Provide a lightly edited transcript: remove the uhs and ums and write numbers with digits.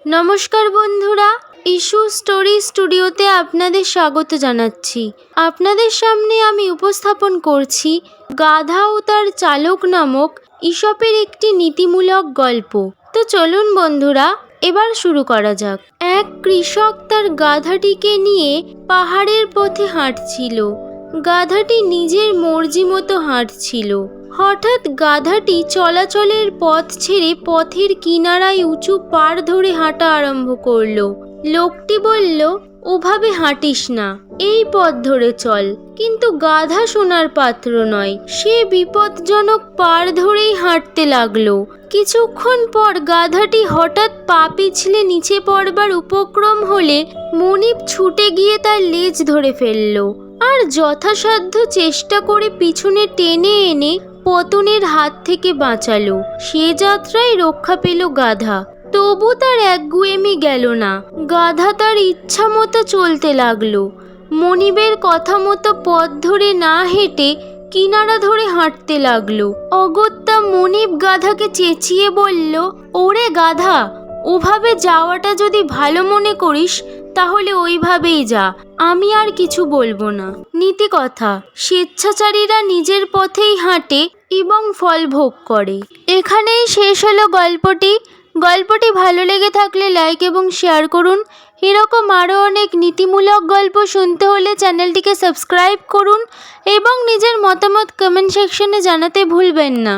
নমস্কার বন্ধুরা, issue story স্টুডিওতে আপনাদের স্বাগত জানাচ্ছি। আপনাদের সামনে আমি উপস্থাপন করছি গাধা ও তার চালক নামক ঈশপের একটি নীতিমূলক গল্প। তো চলুন বন্ধুরা, এবার শুরু করা যাক। এক কৃষক তার গাধাটিকে নিয়ে পাহাড়ের পথে হাঁটছিল। গাধাটি নিজের মর্জি মতো হাঁটছিল। হঠাৎ গাধাটি চলাচলের পথ ছেড়ে পথের কিনারায় উঁচু পাড় ধরে হাঁটা আরম্ভ করলো। লোকটি বলল, ওভাবে হাঁটিস না, এই পথ ধরে চল। কিন্তু গাধা শোনার পাত্র নয়, সে বিপজ্জনক পাড় ধরেই হাঁটতে লাগলো। কিছুক্ষণ পর গাধাটি হঠাৎ পা পিছলে নিচে পড়বার উপক্রম হলে মনিব ছুটে গিয়ে তার লেজ ধরে ফেললো আর যথাসাধ্য চেষ্টা করে পিছনে টেনে এনে পতনের হাত থেকে বাঁচালো। সে যাত্রায় রক্ষা পেল গাধা। তবু তার একগুঁয়েমি গেল না। গাধা তার ইচ্ছা মতো চলতে লাগলো। মনিবের কথা মতো পথ ধরে না হেঁটে কিনারা ধরে হাঁটতে লাগলো। অগত্যা মনিব গাধাকে চেঁচিয়ে বলল, ওরে গাধা, ওভাবে যাওয়াটা যদি ভালো মনে করিস তাহলে ওইভাবেই যা, আমি আর কিছু বলবো না। নীতি কথা, স্বেচ্ছাচারীরা নিজের পথেই হাঁটে এবং ফল ভোগ করে। এখানেই শেষ হলো গল্পটি। গল্পটি ভালো লেগে থাকলে লাইক এবং শেয়ার করুন। এরকম আরও অনেক নীতিমূলক গল্প শুনতে হলে চ্যানেলটিকে সাবস্ক্রাইব করুন এবং নিজের মতামত কমেন্ট সেকশনে জানাতে ভুলবেন না।